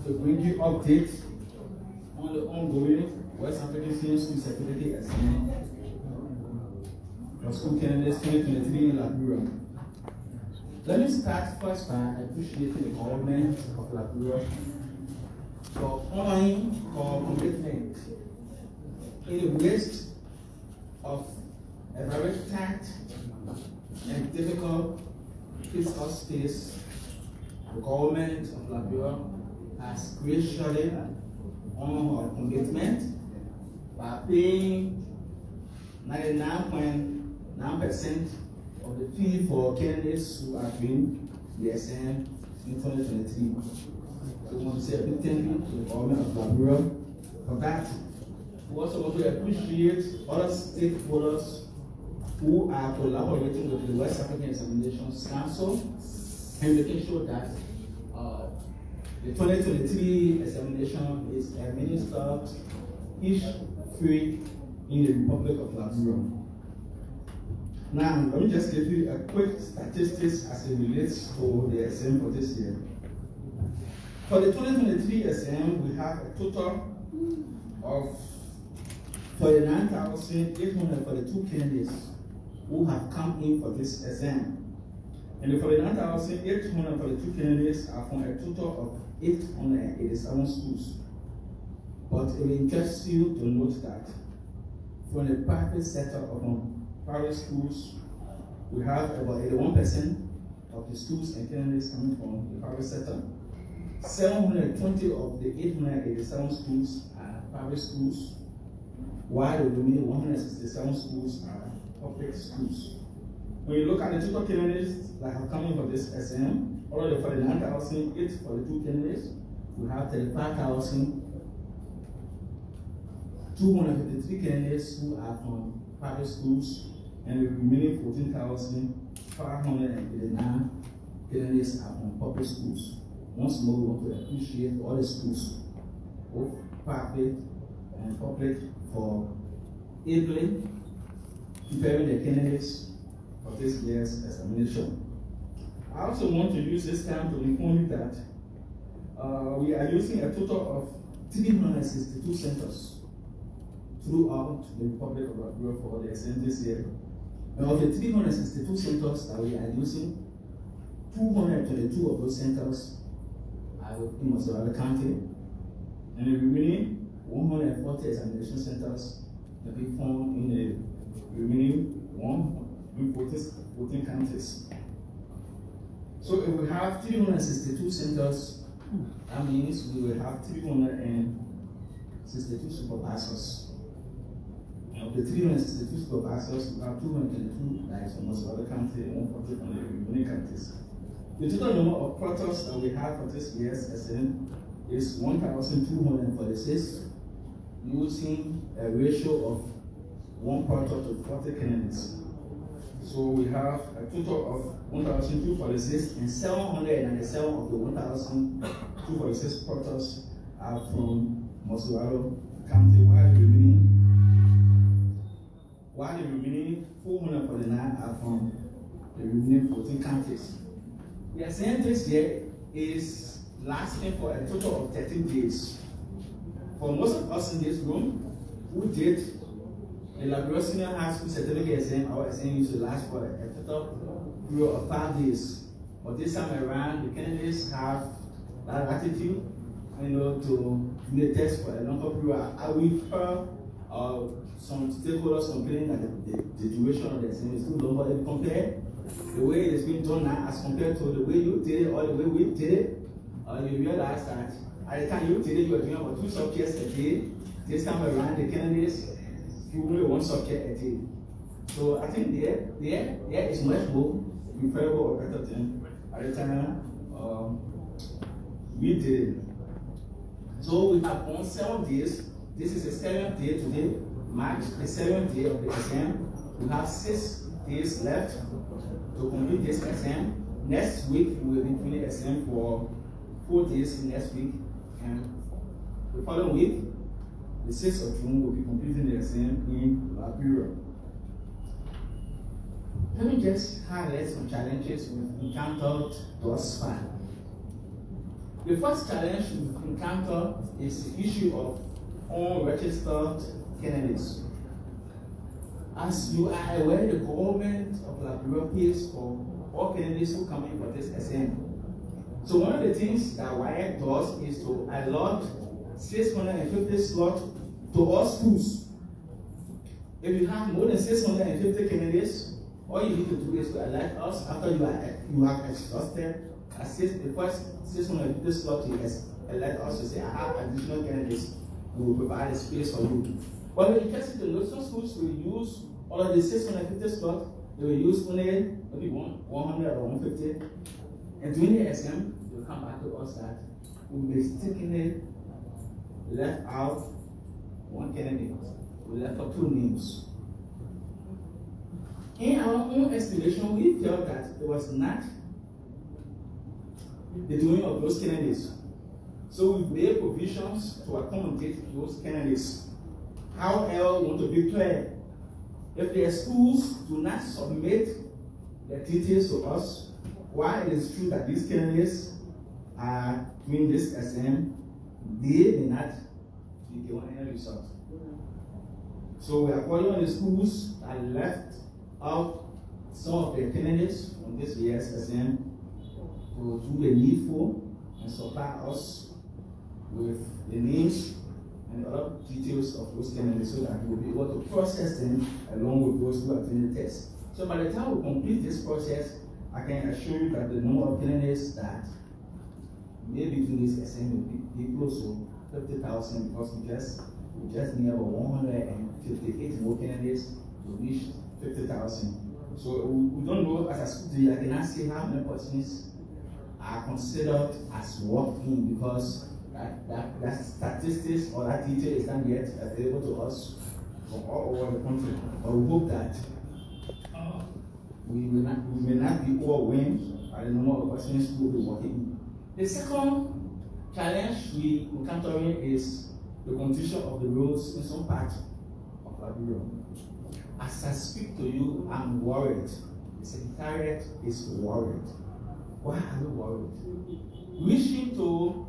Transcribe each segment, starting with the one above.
to bring you updates on the ongoing West African Senior School Security Exam for school candidates 2023 in Liberia. Let me start first by appreciating the government of Liberia for honoring our commitment in the midst of a very tight and difficult fiscal space. The government of Liberia has graciously honored our commitment by paying 99.9% of the fee for candidates who are doing the exam in 2023. So we want to say a big thank you to the government of Liberia for that. We also want to appreciate other stakeholders who are collaborating with the West African Examinations Council and making sure that the 2023 examination is administered each free in the Republic of Liberia. Now, let me just give you a quick statistics as it relates to the exam for this year. For the 2023 exam, we have a total of 49,842 candidates who have come in for this exam. And the 49,842 candidates are from a total of 887 schools. But it will interest you to note that from the private sector or from private schools, we have about 81% of the schools and candidates coming from the private sector. 720 of the 887 schools are private schools, while the remaining 167 schools are public schools. When you look at the total candidates that have come in for this exam, out of the 49,842 candidates, we have 35,253 candidates who are from private schools, and the remaining 14,589 candidates are from public schools. Once more, we want to appreciate all the schools, both private and public, for ably preparing the candidates for this year's examination. I also want to use this time to inform you that we are using a total of 362 centers throughout the Republic of Liberia for the exam this year. And of the 362 centers that we are using, 222 of those centers are within Mossoraba County, and the remaining 140 examination centers will be found in the remaining 114 counties. So if we have 362 centers, that means we will have 362 supervisors. And of the 362 supervisors, we have 222 that is from Mossoraba County and 140 from the remaining counties. The total number of portals that we have for this year's exam is 1,246, using a ratio of 1 portal to 40 candidates. So we have a total of 1,246, and 797 of the 1,246 portals are from Mossoraba County, while the remaining 449 are from the remaining 14 counties. The exam this year is lasting for a total of 13 days. For most of us in this room who did the Liberia Senior High School Certificate exam, our exam used to last for a total period of 5 days. But this time around, the candidates have that attitude, to do the test for a longer period. We've heard some stakeholders complaining that the duration of the exam is too long. But if you compare the way it's been done now as compared to the way you did it or the way we did it, you realize that at the time you did it, you were doing about 2 subjects a day. This time around, the candidates do only 1 subject a day. So I think there is much more preferable or better than at the time we did it. So we have gone 7 days. This is the 7th day today, March, the 7th day of the exam. We have 6 days left to complete this exam. Next week, we will be doing the exam for 4 days next week, and the following week, the 6th of June, will be completing the exam in Liberia. Let me just highlight some challenges we've encountered thus far. The first challenge we encounter is the issue of unregistered candidates. As you are aware, the government of Liberia pays for all candidates who come in for this SM. So one of the things that WAEC does is to allot 650 slots to all schools. If you have more than 650 candidates, all you need to do is to elect us after you have exhausted the first 650 slots. You elect us to say, I have additional candidates. We will provide a space for you. But in the case of the local schools, we use all of the 650 slots. They will use only maybe 100 or 150. And during the exam, they will come back to us that we mistakenly left out one candidate. We left out 2 names. In our own estimation, we felt that it was not the doing of those candidates. So we made provisions to accommodate those candidates. However, we want to be clear. If their schools do not submit their details to us, while it is true that these candidates are doing this SM, they may not be given any result. So we are calling on the schools that left out some of their candidates on this year's SM to do the needful and supply us with the names and other details of those candidates so that we will be able to process them along with those who attend the test. So by the time we complete this process, I can assure you that the number of candidates that may be doing this SM will be close to 50,000 because we just need about 158 more candidates to reach 50,000. So we don't know, as a school, I cannot say how many persons are considered as working because that statistics or that detail is not yet available to us from all over the country. But we hope that we may not be overwhelmed by the number of persons who will be working. The second challenge we encountering is the condition of the roads in some parts of Liberia. As I speak to you, I'm worried. The Secretariat is worried. Why are we worried? Wishing to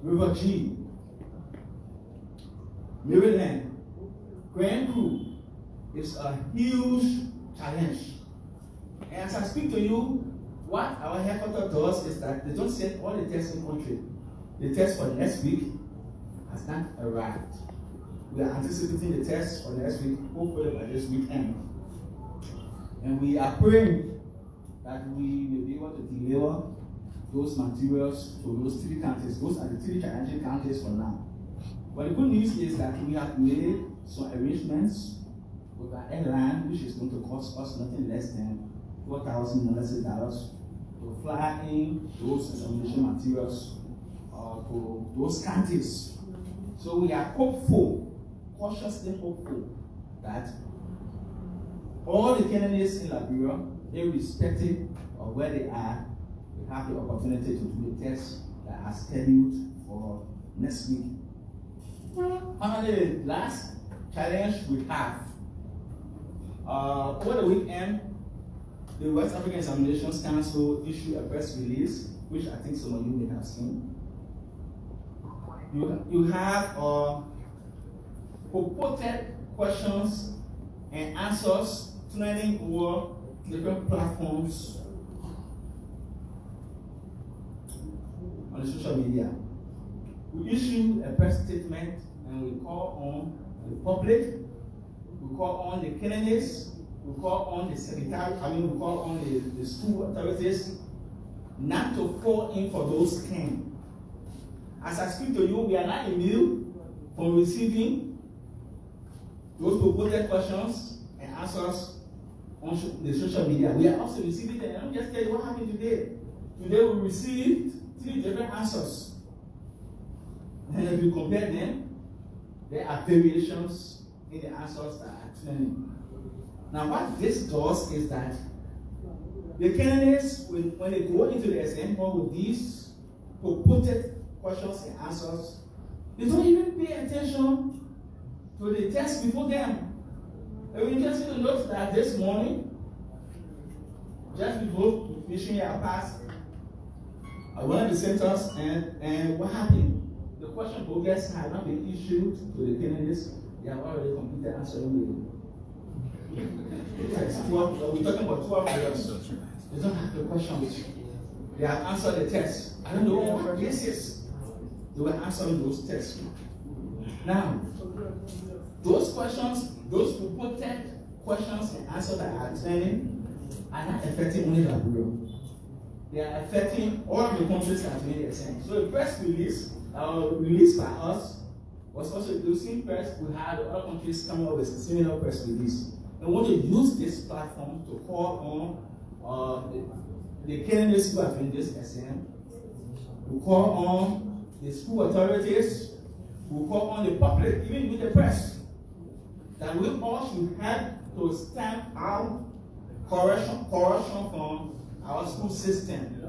River G, Maryland, Grand Crew is a huge challenge. And as I speak to you, what our headquarters does is that they don't set all the tests in the country. The test for next week has not arrived. We are anticipating the test for next week, hopefully by this weekend. And we are praying that we may be able to deliver those materials to those 3 counties. Those are the 3 challenging counties for now. But the good news is that we have made some arrangements with our airline, which is going to cost us nothing less than $4,000 to fly in those examination materials to those counties. So we are hopeful, cautiously hopeful, that all the candidates in Liberia, irrespective of where they are, will have the opportunity to do the tests that are scheduled for next week. Finally, the last challenge we have. Over the weekend, the West African Examinations Council issued a press release, which I think some of you may have seen. You have purported questions and answers trending over different platforms on the social media. We issue a press statement and we call on the public, we call on the candidates, we call on the secretary, we call on the school authorities not to fall in for those scams. As I speak to you, we are not immune from receiving those purported questions and answers on the social media. We are also receiving them. Let me just tell you what happened today. Today we received 3 different answers. And if you compare them, there are variations in the answers that are trending. Now what this does is that the candidates, when they go into the exam with these purported questions and answers, they don't even pay attention to the test before them. It will be interesting to note that this morning, just before finishing our pass, one of the centers, and what happened? The question progress had not been issued to the candidates. They have already completed answering the test. We're talking about 12 years. They don't have the question with you. They have answered the test. I don't know what cases they were answering those tests. Now, those questions, those reported questions and answers that are training are not affecting only Liberia. They are affecting all of the countries that are doing the exam. So the press release, released by us, was also using press. We had other countries coming up with a similar press release. And we want to use this platform to call on the candidates who are doing this exam. We call on the school authorities. We call on the public, even with the press, that we all should help to stamp out corruption from our school system.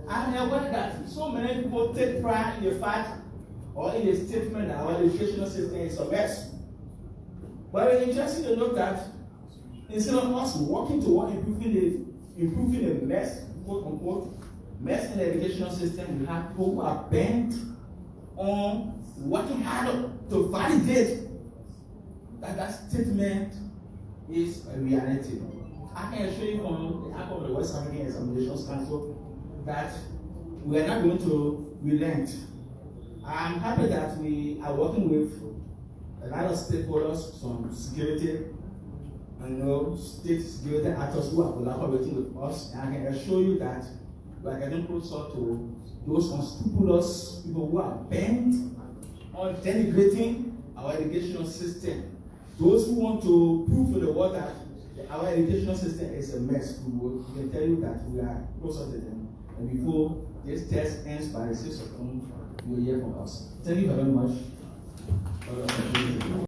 I'm aware that so many people take pride in the fact or in the statement that our educational system is a mess. But it's interesting to note that instead of us working toward improving the mess, quote unquote, mess in the educational system, we have people who are bent on working hard to validate that statement is a reality. I can assure you from the outcome of the West African Examinations Council that we are not going to relent. I'm happy that we are working with a lot of stakeholders, some security, state security actors who are collaborating with us, and I can assure you that we are getting closer to those unscrupulous people who are bent on denigrating our educational system. Those who want to prove to the world that our educational system is a mess, we can tell you that we are closer to them. And before this test ends by the 6th of June, you will hear from us. Thank you very much.